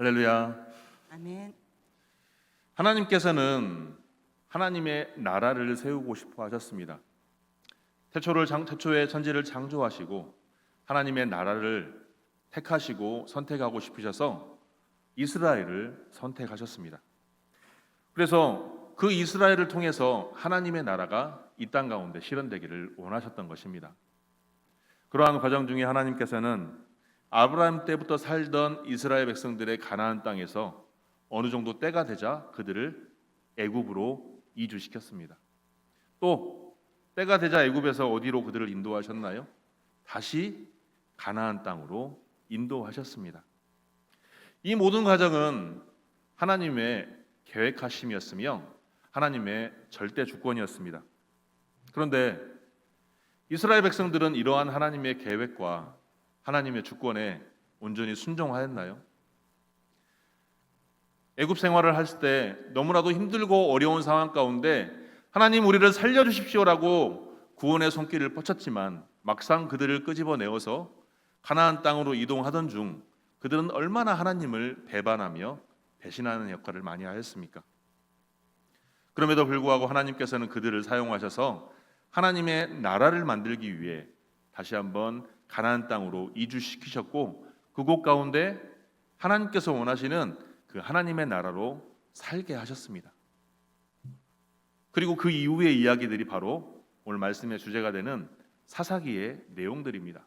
할렐루야. 아멘. 하나님께서는 하나님의 나라를 세우고 싶어 하셨습니다. 태초에 천지를 창조하시고 하나님의 나라를 택하시고 선택하고 싶으셔서 이스라엘을 선택하셨습니다. 그래서 그 이스라엘을 통해서 하나님의 나라가 이 땅 가운데 실현되기를 원하셨던 것입니다. 그러한 과정 중에 하나님께서는 아브라함 때부터 살던 이스라엘 백성들의 가나안 땅에서 어느 정도 때가 되자 그들을 애굽으로 이주시켰습니다. 또 때가 되자 애굽에서 어디로 그들을 인도하셨나요? 다시 가나안 땅으로 인도하셨습니다. 이 모든 과정은 하나님의 계획하심이었으며 하나님의 절대 주권이었습니다. 그런데 이스라엘 백성들은 이러한 하나님의 계획과 하나님의 주권에 온전히 순종하였나요? 애굽 생활을 했을 때 너무나도 힘들고 어려운 상황 가운데 하나님 우리를 살려주십시오라고 구원의 손길을 뻗쳤지만 막상 그들을 끄집어내어서 가나안 땅으로 이동하던 중 그들은 얼마나 하나님을 배반하며 배신하는 역할을 많이 하였습니까? 그럼에도 불구하고 하나님께서는 그들을 사용하셔서 하나님의 나라를 만들기 위해 다시 한번 가나안 땅으로 이주시키셨고 그곳 가운데 하나님께서 원하시는 그 하나님의 나라로 살게 하셨습니다. 그리고 그 이후의 이야기들이 바로 오늘 말씀의 주제가 되는 사사기의 내용들입니다.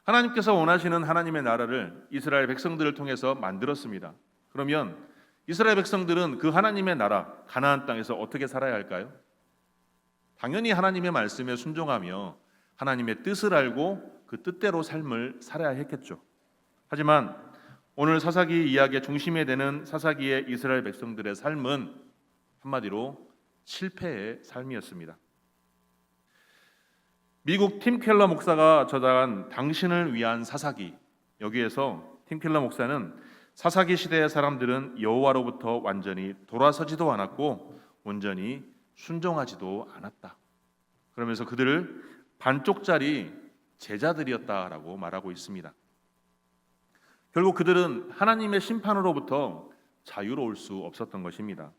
하나님께서 원하시는 하나님의 나라를 이스라엘 백성들을 통해서 만들었습니다. 그러면 이스라엘 백성들은 그 하나님의 나라 가나안 땅에서 어떻게 살아야 할까요? 당연히 하나님의 말씀에 순종하며 하나님의 뜻을 알고 그 뜻대로 삶을 살아야 했겠죠. 하지만 오늘 사사기 이야기의 중심에 되는 사사기의 이스라엘 백성들의 삶은 한마디로 실패의 삶이었습니다. 미국 팀 켈러 목사가 저자한 당신을 위한 사사기, 여기에서 팀 켈러 목사는 사사기 시대의 사람들은 여호와로부터 완전히 돌아서지도 않았고 온전히 순종하지도 않았다. 그러면서 그들을 반쪽짜리 제자들이었다라고 말하고 있습니다. 결국 그들은 하나님의 심판으로부터 자유로울 수 없었던 것입니다.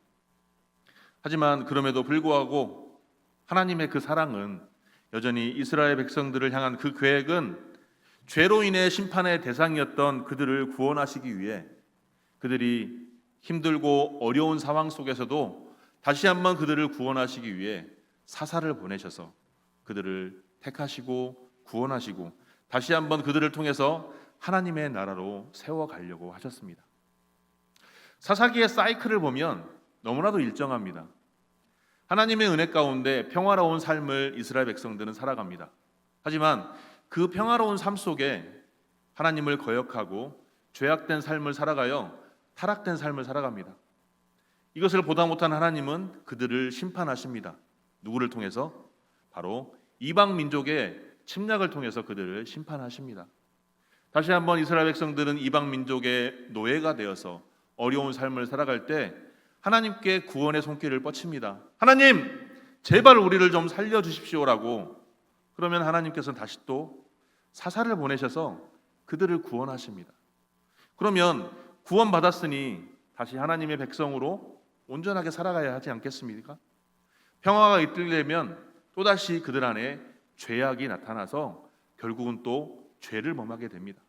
하지만 그럼에도 불구하고 하나님의 그 사랑은 여전히 이스라엘 백성들을 향한 그 계획은 죄로 인해 심판의 대상이었던 그들을 구원하시기 위해 그들이 힘들고 어려운 상황 속에서도 다시 한번 그들을 구원하시기 위해 사사를 보내셔서 그들을 택하시고 구원하시고 다시 한번 그들을 통해서 하나님의 나라로 세워가려고 하셨습니다. 사사기의 사이클을 보면 너무나도 일정합니다. 하나님의 은혜 가운데 평화로운 삶을 이스라엘 백성들은 살아갑니다. 하지만 그 평화로운 삶 속에 하나님을 거역하고 죄악된 삶을 살아가요 타락된 삶을 살아갑니다. 이것을 보다 못한 하나님은 그들을 심판하십니다. 누구를 통해서? 바로 이방 민족의 침략을 통해서 그들을 심판하십니다. 다시 한번 이스라엘 백성들은 이방 민족의 노예가 되어서 어려운 삶을 살아갈 때 하나님께 구원의 손길을 뻗칩니다. 하나님, 제발 우리를 좀 살려주십시오라고. 그러면 하나님께서는 다시 또 사사를 보내셔서 그들을 구원하십니다. 그러면 구원받았으니 다시 하나님의 백성으로 온전하게 살아가야 하지 않겠습니까? 평화가 이끌려면 또다시 그들 안에 죄악이 나타나서 결국은 또 죄를 범하게 됩니다.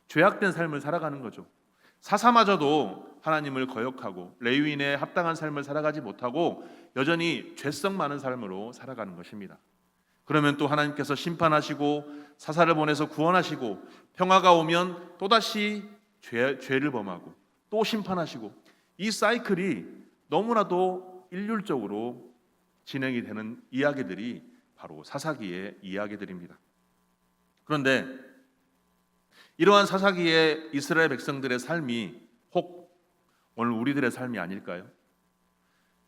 죄악된 삶을 살아가는 거죠. 사사마저도 하나님을 거역하고 레위인의 합당한 삶을 살아가지 못하고 여전히 죄성 많은 삶으로 살아가는 것입니다. 그러면 또 하나님께서 심판하시고 사사를 보내서 구원하시고 평화가 오면 또다시 죄를 범하고 또 심판하시고 이 사이클이 너무나도 일률적으로 진행이 되는 이야기들이 바로 사사기의 이야기들입니다. 그런데 이러한 사사기의 이스라엘 백성들의 삶이 혹 오늘 우리들의 삶이 아닐까요?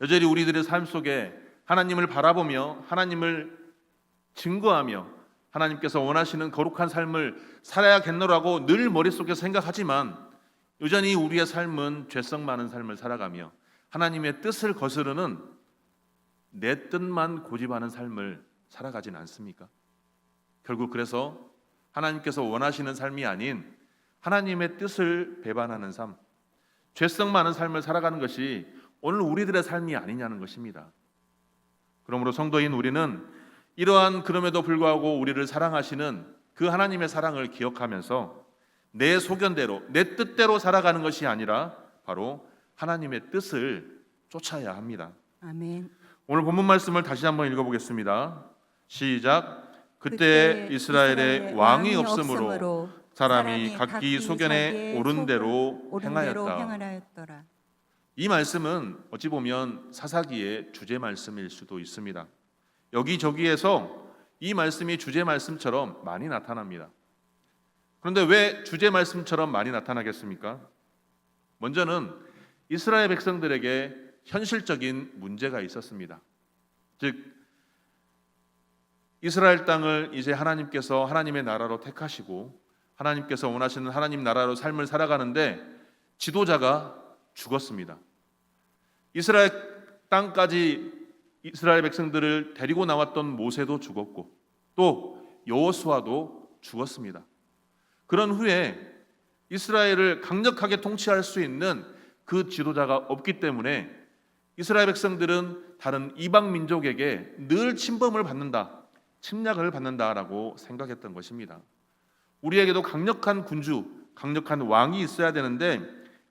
여전히 우리들의 삶 속에 하나님을 바라보며 하나님을 증거하며 하나님께서 원하시는 거룩한 삶을 살아야겠노라고 늘 머릿속에 생각하지만 여전히 우리의 삶은 죄성 많은 삶을 살아가며 하나님의 뜻을 거스르는 내 뜻만 고집하는 삶을 살아가진 않습니까? 결국 그래서 하나님께서 원하시는 삶이 아닌 하나님의 뜻을 배반하는 삶, 죄성 많은 삶을 살아가는 것이 오늘 우리들의 삶이 아니냐는 것입니다. 그러므로 성도인 우리는 이러한 그럼에도 불구하고 우리를 사랑하시는 그 하나님의 사랑을 기억하면서 내 소견대로 내 뜻대로 살아가는 것이 아니라 바로 하나님의 뜻을 쫓아야 합니다. 아멘. 오늘 본문 말씀을 다시 한번 읽어보겠습니다. 시작. 그때 이스라엘에 왕이 없으므로 사람이 각기 소견에 옳은 대로 행하였다. 이 말씀은 어찌 보면 사사기의 주제 말씀일 수도 있습니다. 여기저기에서 이 말씀이 주제 말씀처럼 많이 나타납니다. 그런데 왜 주제 말씀처럼 많이 나타나겠습니까? 먼저는 이스라엘 백성들에게 현실적인 문제가 있었습니다. 즉 이스라엘 땅을 이제 하나님께서 하나님의 나라로 택하시고 하나님께서 원하시는 하나님 나라로 삶을 살아가는데 지도자가 죽었습니다. 이스라엘 땅까지 이스라엘 백성들을 데리고 나왔던 모세도 죽었고 또 여호수아도 죽었습니다. 그런 후에 이스라엘을 강력하게 통치할 수 있는 그 지도자가 없기 때문에 이스라엘 백성들은 다른 이방 민족에게 늘 침범을 받는다, 침략을 받는다라고 생각했던 것입니다. 우리에게도 강력한 군주, 강력한 왕이 있어야 되는데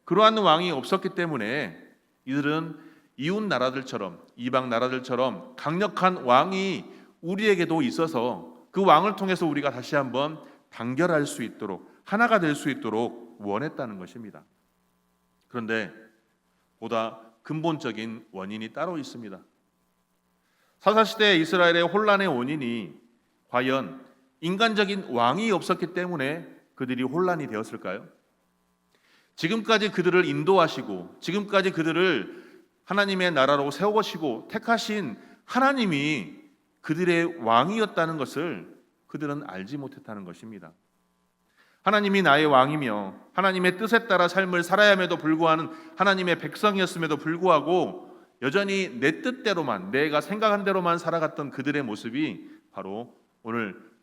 그러한 왕이 없었기 때문에 이들은 이웃 나라들처럼 이방 나라들처럼 강력한 왕이 우리에게도 있어서 그 왕을 통해서 우리가 다시 한번 단결할 수 있도록 하나가 될 수 있도록 원했다는 것입니다. 그런데 보다 근본적인 원인이 따로 있습니다. 사사시대 이스라엘의 혼란의 원인이 과연 인간적인 왕이 없었기 때문에 그들이 혼란이 되었을까요? 지금까지 그들을 인도하시고 지금까지 그들을 하나님의 나라로 세우시고 택하신 하나님이 그들의 왕이었다는 것을 그들은 알지 못했다는 것입니다. 하나님이 나의 왕이며 하나님의 뜻에 따라 삶을 살아야 함에도 불구하는 하나님의 백성이었음에도 불구하고 여전히 내 뜻대로만 내가 생각한 대로만 살아갔던 그들의 모습이 바로 오늘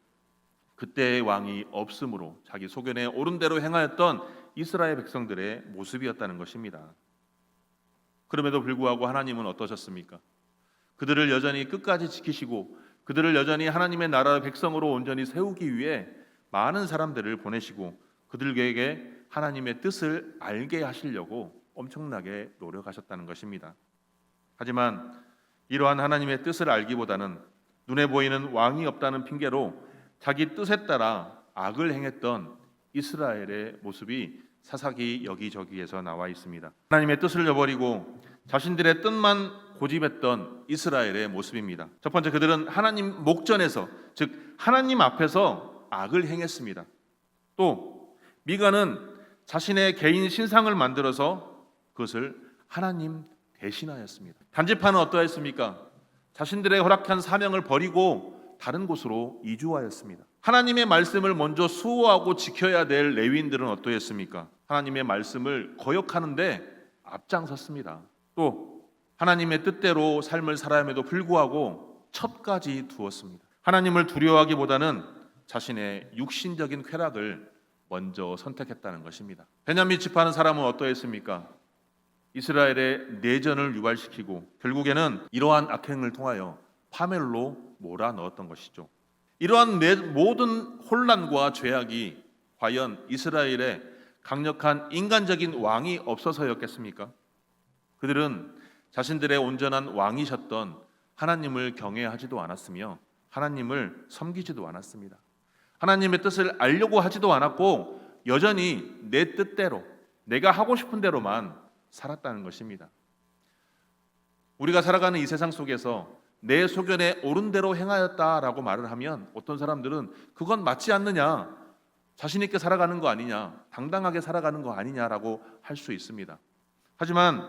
그때의 왕이 없으므로 자기 소견에 옳은 대로 행하였던 이스라엘 백성들의 모습이었다는 것입니다. 그럼에도 불구하고 하나님은 어떠셨습니까? 그들을 여전히 끝까지 지키시고 그들을 여전히 하나님의 나라의 백성으로 온전히 세우기 위해 많은 사람들을 보내시고 그들에게 하나님의 뜻을 알게 하시려고 엄청나게 노력하셨다는 것입니다. 하지만 이러한 하나님의 뜻을 알기보다는 눈에 보이는 왕이 없다는 핑계로 자기 뜻에 따라 악을 행했던 이스라엘의 모습이 사사기 여기저기에서 나와 있습니다. 하나님의 뜻을 저버리고 자신들의 뜻만 고집했던 이스라엘의 모습입니다. 첫 번째, 그들은 하나님 목전에서, 즉 하나님 앞에서 악을 행했습니다. 또 미가는 자신의 개인 신상을 만들어서 그것을 하나님 대신하였습니다. 단지파는 어떠했습니까? 자신들의 허락한 사명을 버리고 다른 곳으로 이주하였습니다. 하나님의 말씀을 먼저 수호하고 지켜야 될 레위인들은 어떠했습니까? 하나님의 말씀을 거역하는데 앞장섰습니다. 또 하나님의 뜻대로 삶을 살아야함에도 불구하고 첩까지 두었습니다. 하나님을 두려워하기보다는 자신의 육신적인 쾌락을 먼저 선택했다는 것입니다. 베냐민 지파는 사람은 어떠했습니까? 이스라엘의 내전을 유발시키고 결국에는 이러한 악행을 통하여 파멸로 몰아넣었던 것이죠. 이러한 모든 혼란과 죄악이 과연 이스라엘에 강력한 인간적인 왕이 없어서였겠습니까? 그들은 자신들의 온전한 왕이셨던 하나님을 경외하지도 않았으며 하나님을 섬기지도 않았습니다. 하나님의 뜻을 알려고 하지도 않았고 여전히 내 뜻대로 내가 하고 싶은 대로만 살았다는 것입니다. 우리가 살아가는 이 세상 속에서 내 소견에 옳은 대로 행하였다라고 말을 하면 어떤 사람들은 그건 맞지 않느냐, 자신 있게 살아가는 거 아니냐, 당당하게 살아가는 거 아니냐라고 할 수 있습니다. 하지만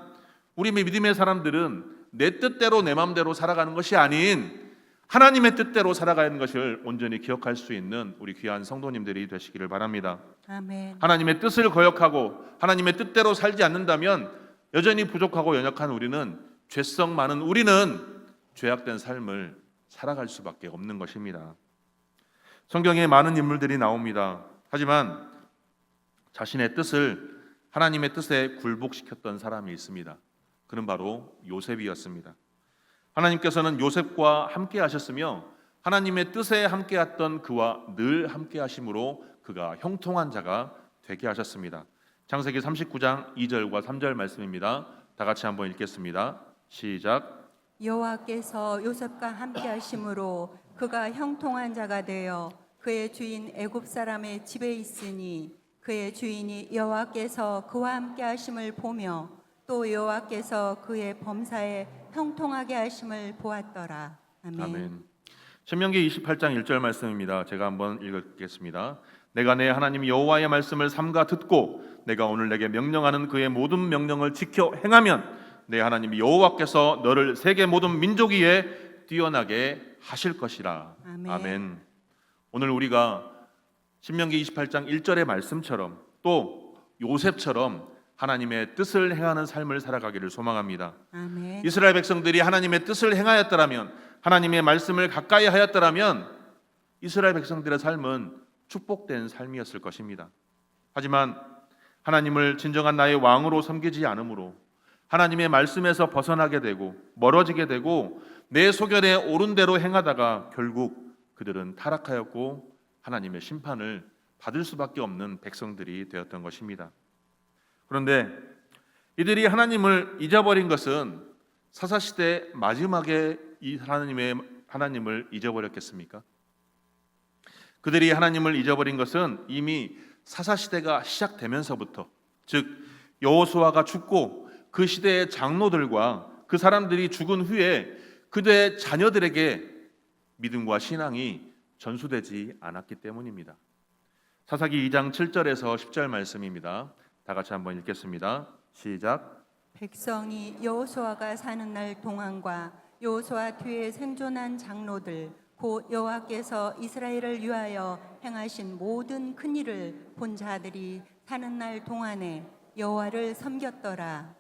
우리 믿음의 사람들은 내 뜻대로 내 마음대로 살아가는 것이 아닌 하나님의 뜻대로 살아가는 것을 온전히 기억할 수 있는 우리 귀한 성도님들이 되시기를 바랍니다. 아멘. 하나님의 뜻을 거역하고 하나님의 뜻대로 살지 않는다면 여전히 부족하고 연약한 우리는, 죄성 많은 우리는 죄악된 삶을 살아갈 수밖에 없는 것입니다. 성경에 많은 인물들이 나옵니다. 하지만 자신의 뜻을 하나님의 뜻에 굴복시켰던 사람이 있습니다. 그는 바로 요셉이었습니다. 하나님께서는 요셉과 함께 하셨으며 하나님의 뜻에 함께 했던 그와 늘 함께 하심으로 그가 형통한 자가 되게 하셨습니다. 창세기 39장 2절과 3절 말씀입니다. 다 같이 한번 읽겠습니다. 시작. 여호와께서 요셉과 함께 하심으로 그가 형통한 자가 되어 그의 주인 애굽 사람의 집에 있으니 그의 주인이 여호와께서 그와 함께 하심을 보며 또 여호와께서 그의 범사에 형통하게 하심을 보았더라. 아멘. 아멘. 신명기 28장 1절 말씀입니다. 제가 한번 읽겠습니다. 내가 내 하나님 여호와의 말씀을 삼가 듣고 내가 오늘 내게 명령하는 그의 모든 명령을 지켜 행하면 내 하나님 여호와께서 너를 세계 모든 민족 위에 뛰어나게 하실 것이라. 아멘. 아멘. 오늘 우리가 신명기 28장 1절의 말씀처럼 또 요셉처럼 하나님의 뜻을 행하는 삶을 살아가기를 소망합니다. 아멘. 이스라엘 백성들이 하나님의 뜻을 행하였더라면, 하나님의 말씀을 가까이 하였더라면 이스라엘 백성들의 삶은 축복된 삶이었을 것입니다. 하지만 하나님을 진정한 나의 왕으로 섬기지 않으므로 하나님의 말씀에서 벗어나게 되고 멀어지게 되고 내 소견에 옳은 대로 행하다가 결국 그들은 타락하였고 하나님의 심판을 받을 수밖에 없는 백성들이 되었던 것입니다. 그런데 이들이 하나님을 잊어버린 것은 사사시대 마지막에 이 하나님을 잊어버렸겠습니까? 그들이 하나님을 잊어버린 것은 이미 사사시대가 시작되면서부터, 즉 여호수아가 죽고 그 시대의 장로들과 그 사람들이 죽은 후에 그들의 자녀들에게 믿음과 신앙이 전수되지 않았기 때문입니다. 사사기 2장 7절에서 10절 말씀입니다. 다 같이 한번 읽겠습니다. 시작. 백성이 여호수아가 사는 날 동안과 여호수아 뒤에 생존한 장로들 곧 여호와께서 이스라엘을 위하여 행하신 모든 큰 일을 본 자들이 사는 날 동안에 여호와를 섬겼더라.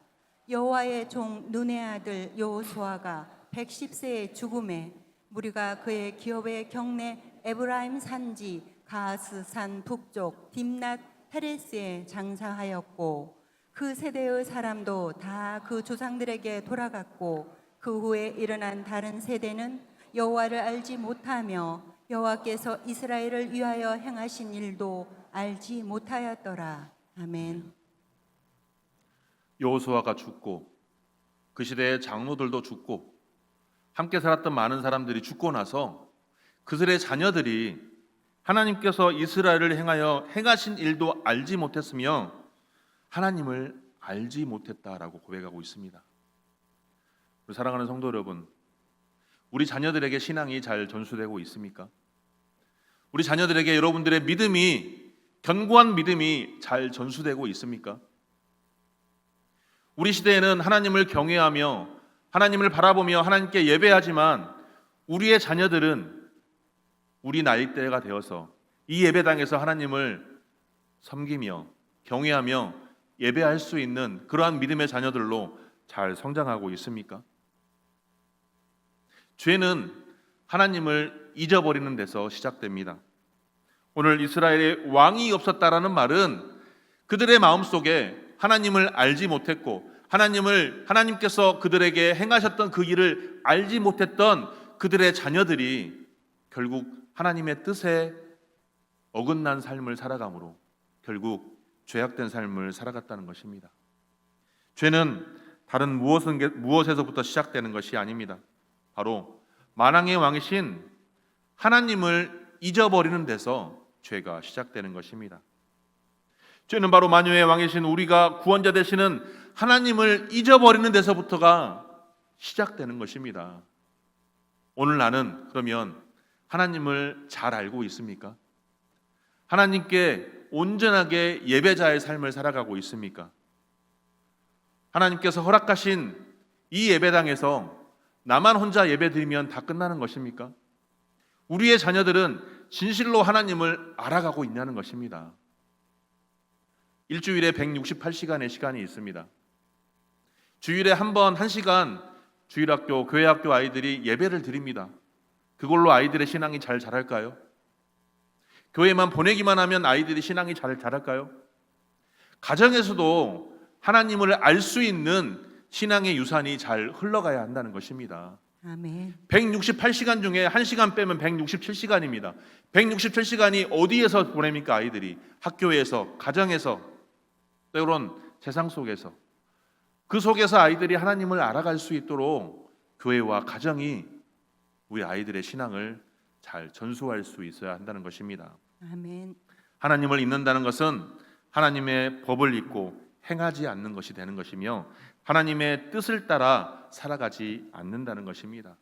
여호와의 종 눈의 아들 여호수아가 110세의 죽음에 무리가 그의 기업의 경내 에브라임 산지 가스 산 북쪽 딥낫 헤레스에 장사하였고 그 세대의 사람도 다 그 조상들에게 돌아갔고 그 후에 일어난 다른 세대는 여호와를 알지 못하며 여호와께서 이스라엘을 위하여 행하신 일도 알지 못하였더라. 아멘. 여호수아가 죽고 그 시대의 장로들도 죽고 함께 살았던 많은 사람들이 죽고 나서 그들의 자녀들이 하나님께서 이스라엘을 행하여 행하신 일도 알지 못했으며 하나님을 알지 못했다라고 고백하고 있습니다. 사랑하는 성도 여러분, 우리 자녀들에게 신앙이 잘 전수되고 있습니까? 우리 자녀들에게 여러분들의 믿음이, 견고한 믿음이 잘 전수되고 있습니까? 우리 시대에는 하나님을 경외하며 하나님을 바라보며 하나님께 예배하지만 우리의 자녀들은 우리 나이대가 되어서 이 예배당에서 하나님을 섬기며 경외하며 예배할 수 있는 그러한 믿음의 자녀들로 잘 성장하고 있습니까? 죄는 하나님을 잊어버리는 데서 시작됩니다. 오늘 이스라엘에 왕이 없었다라는 말은 그들의 마음속에 하나님을 알지 못했고 하나님께서 그들에게 행하셨던 그 일을 알지 못했던 그들의 자녀들이 결국 하나님의 뜻에 어긋난 삶을 살아감으로 결국 죄악된 삶을 살아갔다는 것입니다. 죄는 다른 무엇에서부터 시작되는 것이 아닙니다. 바로 만왕의 왕이신 하나님을 잊어버리는 데서 죄가 시작되는 것입니다. 죄는 바로 만유의 왕이신 우리가 구원자 되시는 하나님을 잊어버리는 데서부터가 시작되는 것입니다. 오늘 나는 그러면 하나님을 잘 알고 있습니까? 하나님께 온전하게 예배자의 삶을 살아가고 있습니까? 하나님께서 허락하신 이 예배당에서 나만 혼자 예배드리면 다 끝나는 것입니까? 우리의 자녀들은 진실로 하나님을 알아가고 있냐는 것입니다. 일주일에 168시간의 시간이 있습니다. 주일에 한 번 1시간 주일학교, 교회학교 아이들이 예배를 드립니다. 그걸로 아이들의 신앙이 잘 자랄까요? 교회만 보내기만 하면 아이들이 신앙이 잘 자랄까요? 가정에서도 하나님을 알 수 있는 신앙의 유산이 잘 흘러가야 한다는 것입니다. 아멘. 168시간 중에 1시간 빼면 167시간입니다. 167시간이 어디에서 보냅니까? 아이들이 학교에서, 가정에서, 때론 세상 속에서. 그 속에서 아이들이 하나님을 알아갈 수 있도록 교회와 가정이 우리 아이들의 신앙을 잘 전수할 수 있어야 한다는 것입니다. 아멘. 하나님을 잊는다는 것은 하나님의 법을 잊고 행하지 않는 것이 되는 것이며 하나님의 뜻을 따라 살아가지 않는다는 것입니다.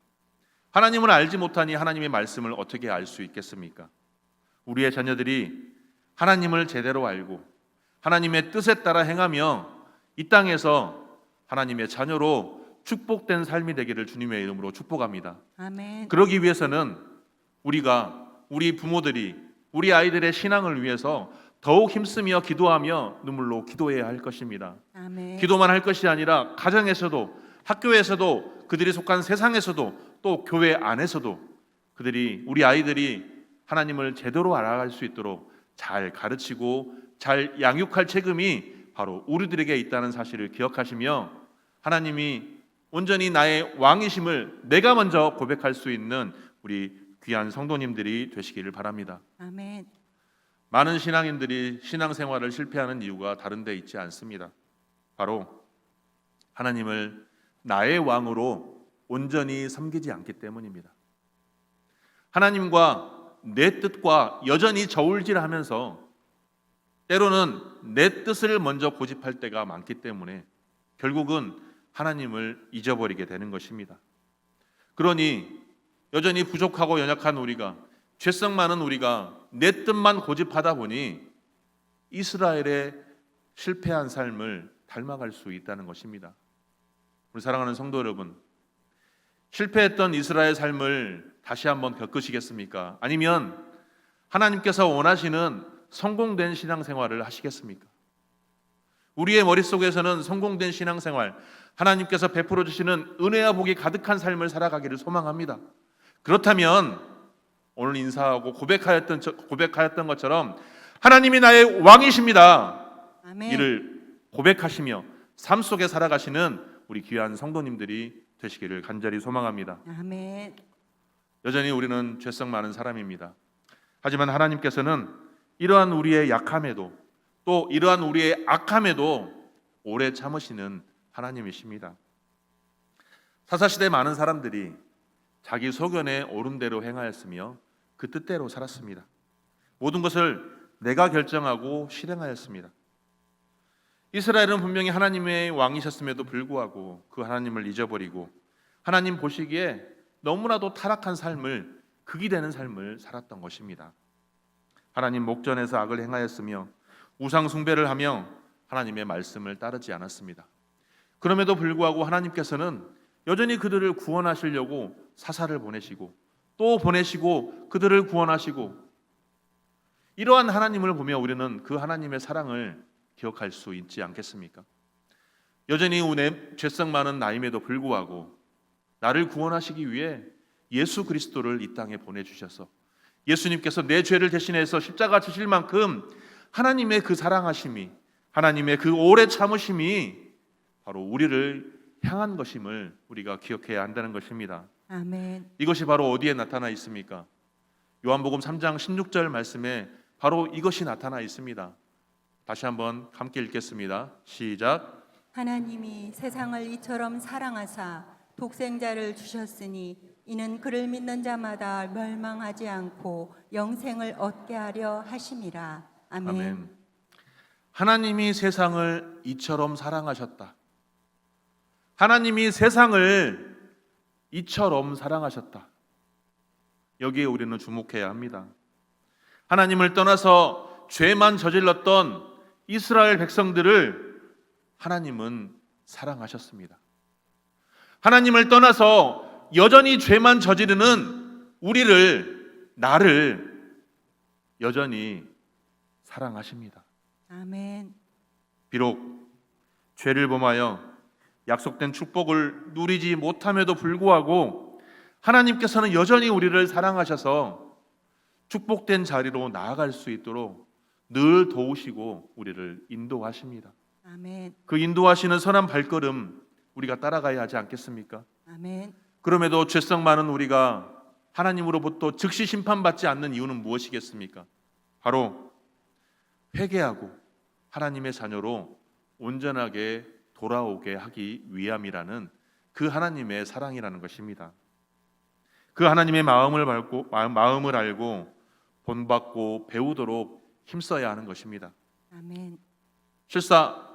하나님을 알지 못하니 하나님의 말씀을 어떻게 알 수 있겠습니까? 우리의 자녀들이 하나님을 제대로 알고 하나님의 뜻에 따라 행하며 이 땅에서 하나님의 자녀로 축복된 삶이 되기를 주님의 이름으로 축복합니다. 아멘. 그러기 위해서는 우리 부모들이 우리 아이들의 신앙을 위해서 더욱 힘쓰며 기도하며 눈물로 기도해야 할 것입니다. 아멘. 기도만 할 것이 아니라 가정에서도, 학교에서도, 그들이 속한 세상에서도, 또 교회 안에서도 우리 아이들이 하나님을 제대로 알아갈 수 있도록 잘 가르치고 잘 양육할 책임이 바로 우리들에게 있다는 사실을 기억하시며 하나님이 온전히 나의 왕이심을 내가 먼저 고백할 수 있는 우리 귀한 성도님들이 되시기를 바랍니다. 아멘. 많은 신앙인들이 신앙생활을 실패하는 이유가 다른 데 있지 않습니다. 바로 하나님을 나의 왕으로 온전히 섬기지 않기 때문입니다. 하나님과 내 뜻과 여전히 저울질하면서 때로는 내 뜻을 먼저 고집할 때가 많기 때문에 결국은 하나님을 잊어버리게 되는 것입니다. 그러니 여전히 부족하고 연약한 우리가, 죄성 많은 우리가 내 뜻만 고집하다 보니 이스라엘의 실패한 삶을 닮아갈 수 있다는 것입니다. 우리 사랑하는 성도 여러분, 실패했던 이스라엘 삶을 다시 한번 겪으시겠습니까? 아니면 하나님께서 원하시는 성공된 신앙생활을 하시겠습니까? 우리의 머릿속에서는 성공된 신앙생활, 하나님께서 베풀어 주시는 은혜와 복이 가득한 삶을 살아가기를 소망합니다. 그렇다면 오늘 인사하고 고백하였던 것처럼 하나님이 나의 왕이십니다. 아멘. 이를 고백하시며 삶 속에 살아가시는 우리 귀한 성도님들이 되시기를 간절히 소망합니다. 아멘. 여전히 우리는 죄성 많은 사람입니다. 하지만 하나님께서는 이러한 우리의 약함에도 또 이러한 우리의 악함에도 오래 참으시는 하나님이십니다. 사사시대 많은 사람들이 자기 소견에 옳은 대로 행하였으며 그 뜻대로 살았습니다. 모든 것을 내가 결정하고 실행하였습니다. 이스라엘은 분명히 하나님의 왕이셨음에도 불구하고 그 하나님을 잊어버리고 하나님 보시기에 너무나도 타락한 삶을, 극이 되는 삶을 살았던 것입니다. 하나님 목전에서 악을 행하였으며 우상 숭배를 하며 하나님의 말씀을 따르지 않았습니다. 그럼에도 불구하고 하나님께서는 여전히 그들을 구원하시려고 사사를 보내시고 또 보내시고 그들을 구원하시고, 이러한 하나님을 보며 우리는 그 하나님의 사랑을 기억할 수 있지 않겠습니까? 여전히 죄성 많은 나임에도 불구하고 나를 구원하시기 위해 예수 그리스도를 이 땅에 보내주셔서 예수님께서 내 죄를 대신해서 십자가 지실 만큼 하나님의 그 사랑하심이, 하나님의 그 오래 참으심이 바로 우리를 향한 것임을 우리가 기억해야 한다는 것입니다. 아멘. 이것이 바로 어디에 나타나 있습니까? 요한복음 3장 16절 말씀에 바로 이것이 나타나 있습니다. 다시 한번 함께 읽겠습니다. 시작. 하나님이 세상을 이처럼 사랑하사 독생자를 주셨으니 이는 그를 믿는 자마다 멸망하지 않고 영생을 얻게 하려 하심이라. 아멘. 아멘. 하나님이 세상을 이처럼 사랑하셨다. 하나님이 세상을 이처럼 사랑하셨다. 여기에 우리는 주목해야 합니다. 하나님을 떠나서 죄만 저질렀던 이스라엘 백성들을 하나님은 사랑하셨습니다. 하나님을 떠나서 여전히 죄만 저지르는 나를 여전히 사랑하십니다. 아멘. 비록 죄를 범하여 약속된 축복을 누리지 못함에도 불구하고 하나님께서는 여전히 우리를 사랑하셔서 축복된 자리로 나아갈 수 있도록 늘 도우시고 우리를 인도하십니다. 아멘. 그 인도하시는 선한 발걸음 우리가 따라가야 하지 않겠습니까? 아멘. 그럼에도 죄성 많은 우리가 하나님으로부터 즉시 심판받지 않는 이유는 무엇이겠습니까? 바로 회개하고 하나님의 자녀로 온전하게 돌아오게 하기 위함이라는 그 하나님의 사랑이라는 것입니다. 그 하나님의 마음을 알고 본받고 배우도록 힘써야 하는 것입니다. 아멘. 실사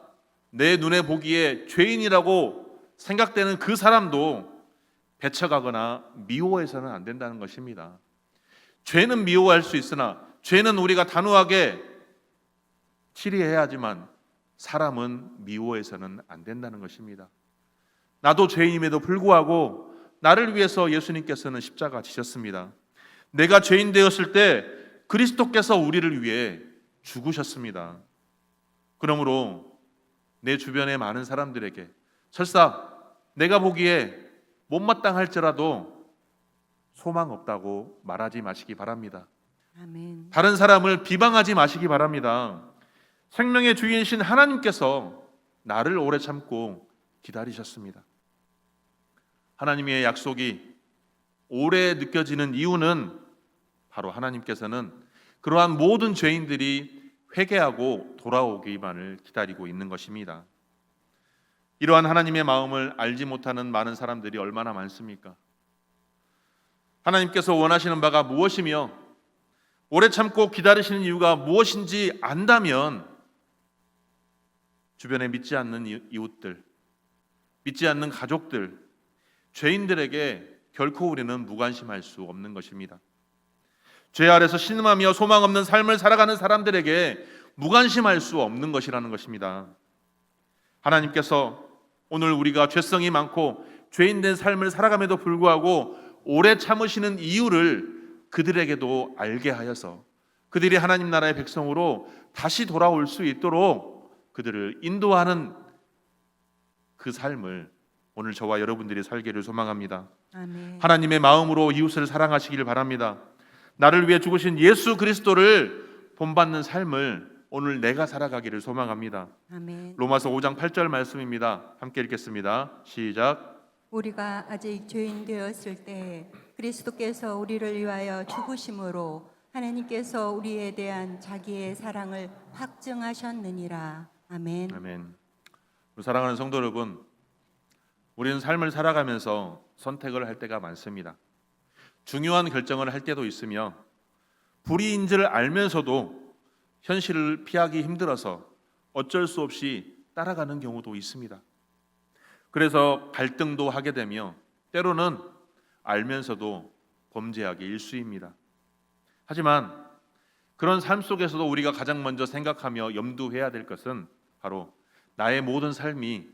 내 눈에 보기에 죄인이라고 생각되는 그 사람도 배척하거나 미워해서는 안 된다는 것입니다. 죄는 미워할 수 있으나 죄는 우리가 단호하게 치리해야 하지만 사람은 미워해서는 안 된다는 것입니다. 나도 죄인임에도 불구하고 나를 위해서 예수님께서는 십자가 지셨습니다. 내가 죄인 되었을 때 그리스도께서 우리를 위해 죽으셨습니다. 그러므로 내 주변의 많은 사람들에게 설사 내가 보기에 못마땅할지라도 소망 없다고 말하지 마시기 바랍니다. 아멘. 다른 사람을 비방하지 마시기 바랍니다. 생명의 주인이신 하나님께서 나를 오래 참고 기다리셨습니다. 하나님의 약속이 오래 느껴지는 이유는 바로 하나님께서는 그러한 모든 죄인들이 회개하고 돌아오기만을 기다리고 있는 것입니다. 이러한 하나님의 마음을 알지 못하는 많은 사람들이 얼마나 많습니까? 하나님께서 원하시는 바가 무엇이며 오래 참고 기다리시는 이유가 무엇인지 안다면 주변에 믿지 않는 이웃들, 믿지 않는 가족들, 죄인들에게 결코 우리는 무관심할 수 없는 것입니다. 죄 아래서 신음하며 소망 없는 삶을 살아가는 사람들에게 무관심할 수 없는 것이라는 것입니다. 하나님께서 오늘 우리가 죄성이 많고 죄인된 삶을 살아감에도 불구하고 오래 참으시는 이유를 그들에게도 알게 하여서 그들이 하나님 나라의 백성으로 다시 돌아올 수 있도록 그들을 인도하는 그 삶을 오늘 저와 여러분들이 살기를 소망합니다. 아멘. 하나님의 마음으로 이웃을 사랑하시길 바랍니다. 나를 위해 죽으신 예수 그리스도를 본받는 삶을 오늘 내가 살아가기를 소망합니다. 아멘. 로마서 5장 8절 말씀입니다. 함께 읽겠습니다. 시작. 우리가 아직 죄인 되었을 때 그리스도께서 우리를 위하여 죽으심으로 하나님께서 우리에 대한 자기의 사랑을 확증하셨느니라. 아멘. 아멘. 사랑하는 성도 여러분, 우리는 삶을 살아가면서 선택을 할 때가 많습니다. 중요한 결정을 할 때도 있으며 불의인 줄 알면서도 현실을 피하기 힘들어서 어쩔 수 없이 따라가는 경우도 있습니다. 그래서 갈등도 하게 되며 때로는 알면서도 범죄하기 일쑤입니다. 하지만 그런 삶 속에서도 우리가 가장 먼저 생각하며 염두해야 될 것은 바로 나의 모든 삶이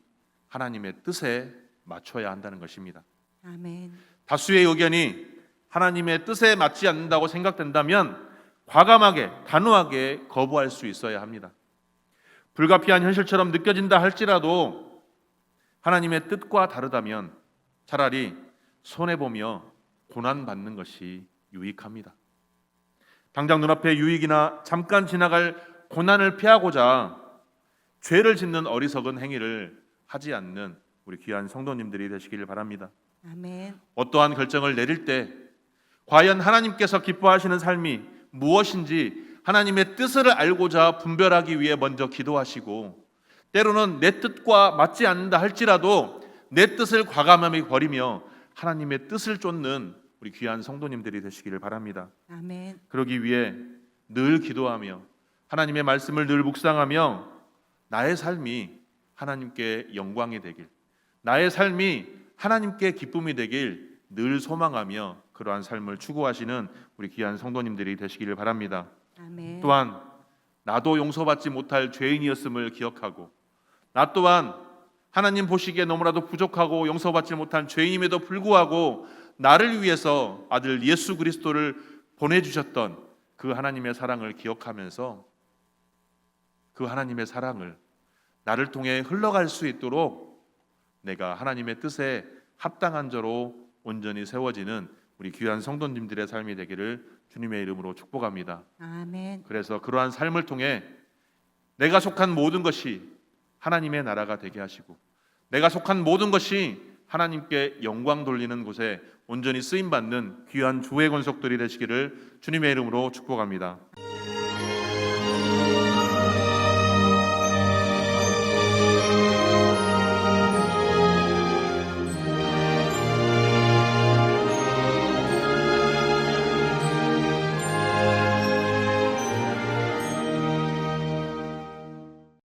하나님의 뜻에 맞춰야 한다는 것입니다. 아멘. 다수의 의견이 하나님의 뜻에 맞지 않는다고 생각된다면 과감하게 단호하게 거부할 수 있어야 합니다. 불가피한 현실처럼 느껴진다 할지라도 하나님의 뜻과 다르다면 차라리 손해보며 고난받는 것이 유익합니다. 당장 눈앞의 유익이나 잠깐 지나갈 고난을 피하고자 죄를 짓는 어리석은 행위를 하지 않는 우리 귀한 성도님들이 되시기를 바랍니다. 아멘. 어떠한 결정을 내릴 때 과연 하나님께서 기뻐하시는 삶이 무엇인지 하나님의 뜻을 알고자 분별하기 위해 먼저 기도하시고 때로는 내 뜻과 맞지 않는다 할지라도 내 뜻을 과감하게 버리며 하나님의 뜻을 쫓는 우리 귀한 성도님들이 되시기를 바랍니다. 아멘. 그러기 위해 늘 기도하며 하나님의 말씀을 늘 묵상하며 나의 삶이 하나님께 영광이 되길, 나의 삶이 하나님께 기쁨이 되길 늘 소망하며 그러한 삶을 추구하시는 우리 귀한 성도님들이 되시기를 바랍니다. 아멘. 또한 나도 용서받지 못할 죄인이었음을 기억하고 나 또한 하나님 보시기에 너무나도 부족하고 용서받지 못한 죄인임에도 불구하고 나를 위해서 아들 예수 그리스도를 보내주셨던 그 하나님의 사랑을 기억하면서 그 하나님의 사랑을 나를 통해 흘러갈 수 있도록 내가 하나님의 뜻에 합당한 자로 온전히 세워지는 우리 귀한 성도님들의 삶이 되기를 주님의 이름으로 축복합니다. 아멘. 그래서 그러한 삶을 통해 내가 속한 모든 것이 하나님의 나라가 되게 하시고 내가 속한 모든 것이 하나님께 영광 돌리는 곳에 온전히 쓰임 받는 귀한 주의 권속들이 되시기를 주님의 이름으로 축복합니다.